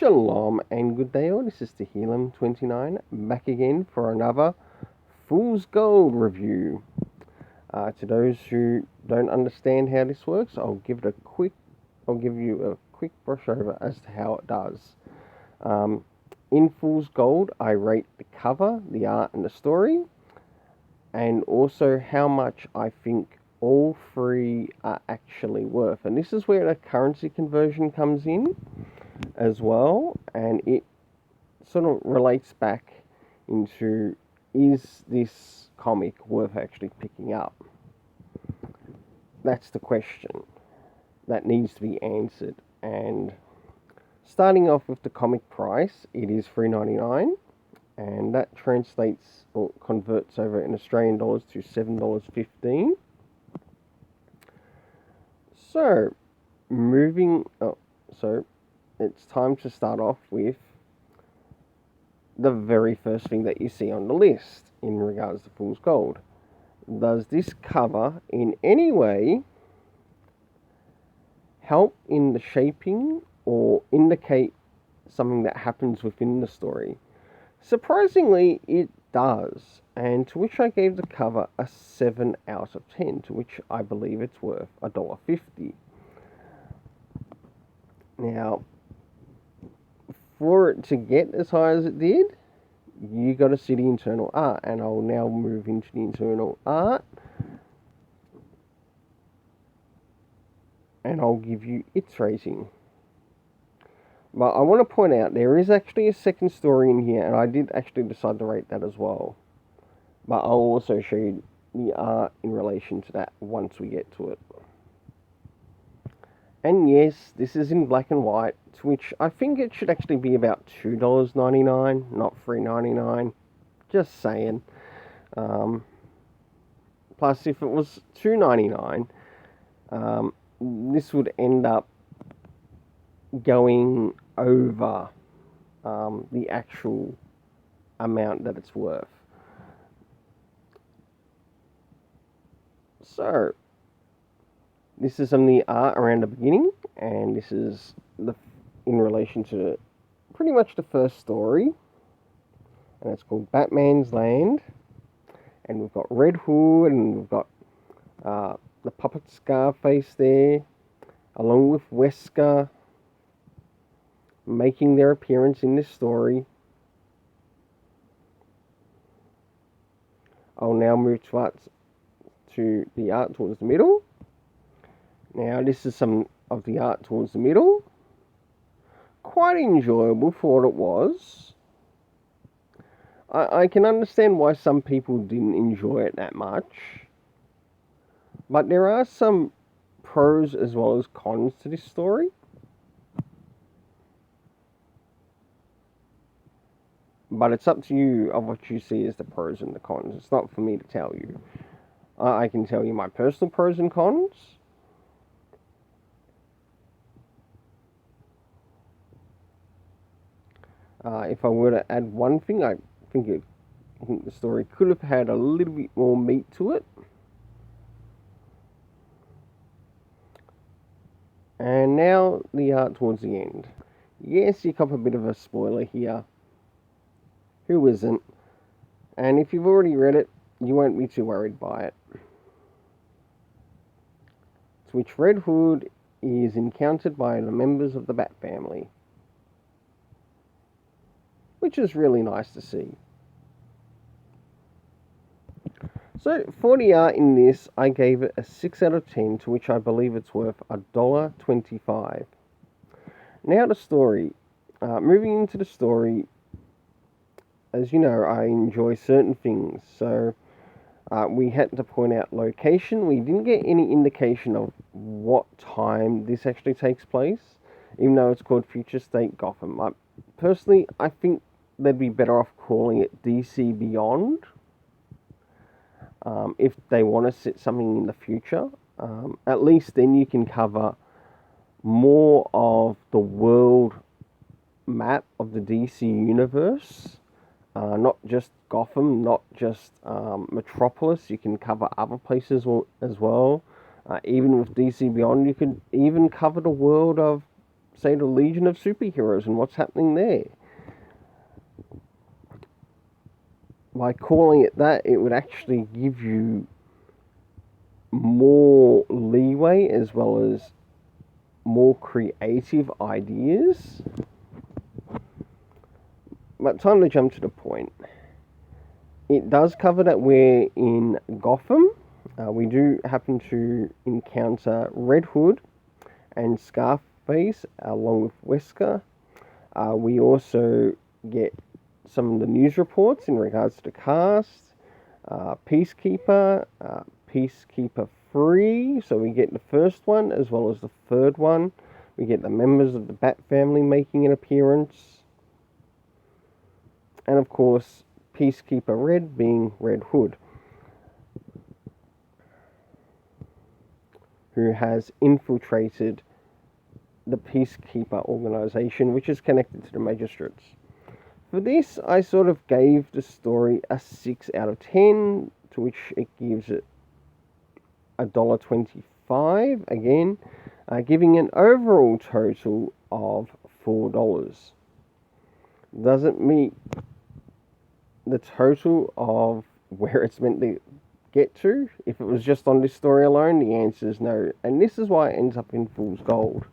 Shalom and good day all, this is Tehillim29 back again for another Fool's Gold review. To those who don't understand how this works, I'll give you a quick brush over as to how it does. In Fool's Gold, I rate the cover, the art and the story, and also how much I think all three are actually worth. And this is where the currency conversion comes in as well, and it sort of relates back into, is this comic worth actually picking up? That's the question that needs to be answered. And starting off with the comic price, it is $3.99, and that translates or converts over in Australian dollars to $7.15. So it's time to start off with the very first thing that you see on the list in regards to Fool's Gold. Does this cover in any way help in the shaping or indicate something that happens within the story? Surprisingly, it does, and to which I gave the cover a 7 out of 10, to which I believe it's worth $1.50. Now, for it to get as high as it did, you got to see the internal art, and I'll now move into the internal art, and I'll give you its rating. But I want to point out there is actually a second story in here, and I did actually decide to rate that as well. But I'll also show you the art in relation to that once we get to it. And yes, this is in black and white, to which I think it should actually be about $2.99, not $3.99. Just saying. Plus, if it was $2.99, this would end up going over the actual amount that it's worth. So, this is some of the art around the beginning, and this is in relation to pretty much the first story, and it's called Batman's Land, and we've got Red Hood, and we've got the puppet Scarface there, along with Wesker, making their appearance in this story. I'll now move to the art towards the middle. Now, this is some of the art towards the middle. Quite enjoyable for what it was. I can understand why some people didn't enjoy it that much. But there are some pros as well as cons to this story. But it's up to you of what you see as the pros and the cons. It's not for me to tell you. I can tell you my personal pros and cons. If I were to add one thing, I think the story could have had a little bit more meat to it. And now the art towards the end. Yes, you cop a bit of a spoiler here. Who isn't? And if you've already read it, you won't be too worried by it. To which Red Hood is encountered by the members of the Bat family, which is really nice to see. So, for the art in this, I gave it a 6 out of 10, to which I believe it's worth $1.25. Now the story. Moving into the story, as you know, I enjoy certain things, so we had to point out location. We didn't get any indication of what time this actually takes place, even though it's called Future State Gotham. Personally, I think they'd be better off calling it DC Beyond, if they want to set something in the future. At least then you can cover more of the world map of the DC universe. Not just Gotham, not just Metropolis. You can cover other places as well. Even with DC Beyond, you could even cover the world of say, the Legion of Superheroes and what's happening there. By calling it that, it would actually give you more leeway as well as more creative ideas. But time to jump to the point. It does cover that we're in Gotham. We do happen to encounter Red Hood and Scarface along with Wesker. We also get some of the news reports in regards to the cast. Peacekeeper, Peacekeeper 3, so we get the first one as well as the third one. We get the members of the Bat family making an appearance. And of course, Peacekeeper Red being Red Hood, who has infiltrated the Peacekeeper organization, which is connected to the magistrates. For this, I sort of gave the story a 6 out of 10, to which it gives it $1.25, again, giving an overall total of $4. Doesn't meet the total of where it's meant to get to. If it was just on this story alone, the answer is no. And this is why it ends up in Fool's Gold.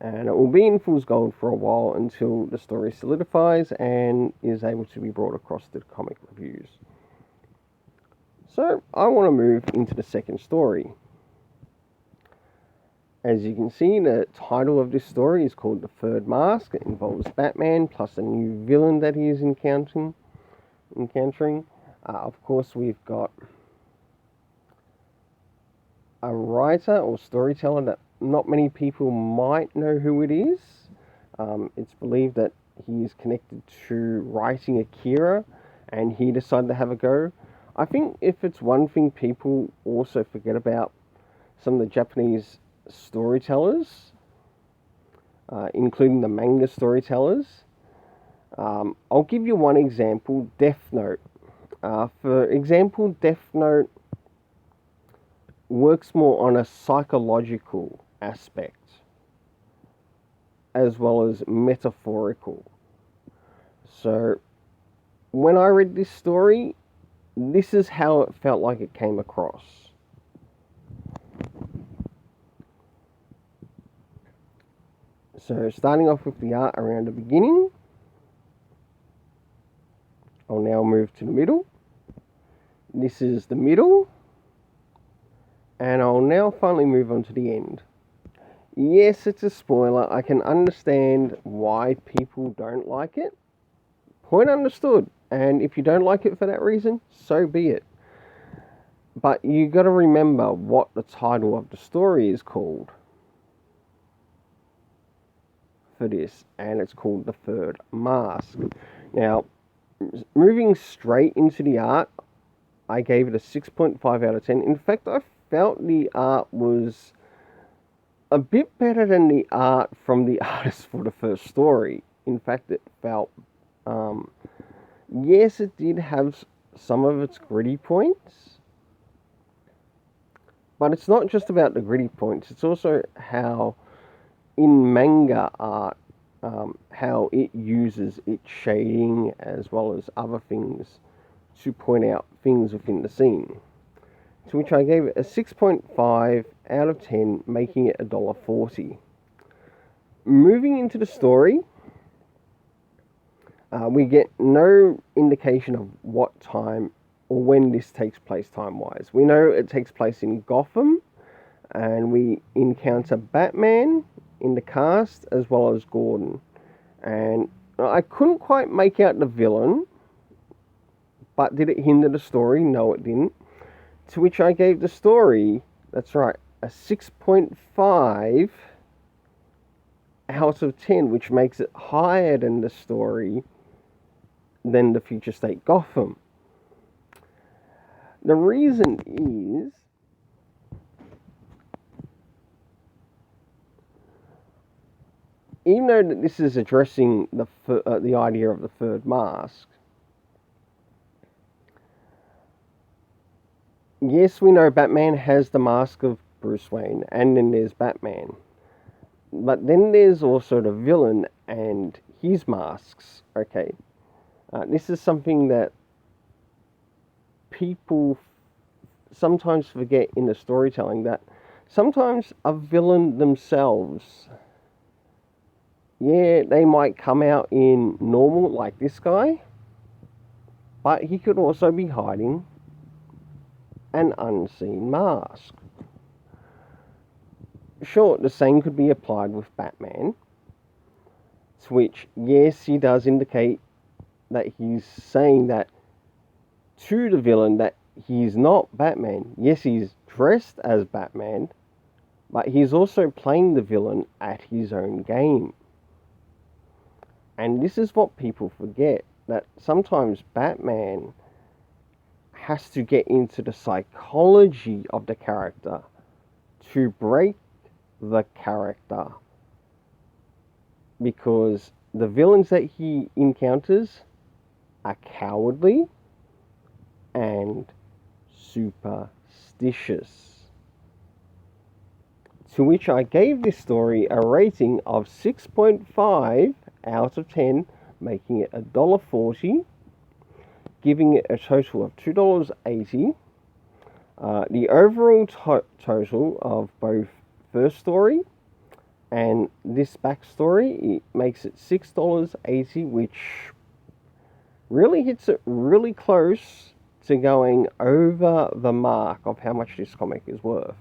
And it will be in Fool's Gold for a while until the story solidifies and is able to be brought across to the comic reviews. So I want to move into the second story. As you can see, the title of this story is called The Third Mask. It involves Batman plus a new villain that he is encountering. Of course, we've got a writer or storyteller that not many people might know who it is. It's believed that he is connected to writing Akira, and he decided to have a go. I think if it's one thing people also forget about some of the Japanese storytellers, including the manga storytellers. I'll give you one example, Death Note. For example, Death Note works more on a psychological aspect as well as metaphorical. So when I read this story, this is how it felt like it came across. So starting off with the art around the beginning, I'll now move to the middle. This is the middle, and I'll now finally move on to the end. Yes, it's a spoiler. I can understand why people don't like it. Point understood. And if you don't like it for that reason, so be it. But you got to remember what the title of the story is called for this, and it's called The Third Mask. Now, moving straight into the art, I gave it a 6.5 out of 10. In fact, I felt the art was a bit better than the art from the artist for the first story. In fact, it felt, yes, it did have some of its gritty points, but it's not just about the gritty points. It's also how in manga art, how it uses its shading as well as other things to point out things within the scene. To which I gave it a 6.5 out of 10, making it $1.40. Moving into the story, we get no indication of what time or when this takes place time-wise. We know it takes place in Gotham, and we encounter Batman in the cast as well as Gordon. And I couldn't quite make out the villain, but did it hinder the story? No, it didn't. To which I gave the story, that's right, a 6.5 out of 10, which makes it higher than the story than the future state Gotham. The reason is, even though that this is addressing the idea of the third mask, yes, we know Batman has the mask of Bruce Wayne, and then there's Batman. But then there's also the villain and his masks. Okay, this is something that people sometimes forget in the storytelling, that sometimes a villain themselves, yeah, they might come out in normal like this guy, but he could also be hiding an unseen mask. Sure, the same could be applied with Batman, which, yes, he does indicate that he's saying that to the villain that he's not Batman. Yes, he's dressed as Batman, but he's also playing the villain at his own game. And this is what people forget, that sometimes Batman has to get into the psychology of the character to break the character, because the villains that he encounters are cowardly and superstitious. To which I gave this story a rating of 6.5 out of 10, making it $1.40, giving it a total of $2.80. The overall total of both first story and this backstory, it makes it $6.80, which really hits it really close to going over the mark of how much this comic is worth.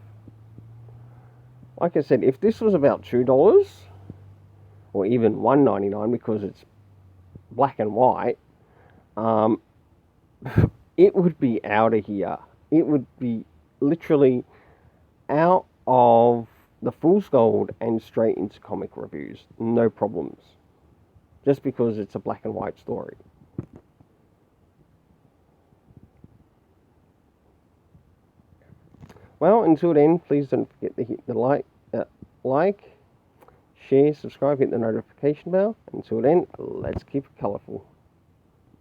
Like I said, if this was about $2 or even $1.99 because it's black and white, it would be out of here. It would be literally out of the Fool's Gold and straight into comic reviews. No problems. Just because it's a black and white story. Well, until then, please don't forget to hit the like, share, subscribe, hit the notification bell. Until then, let's keep it colourful.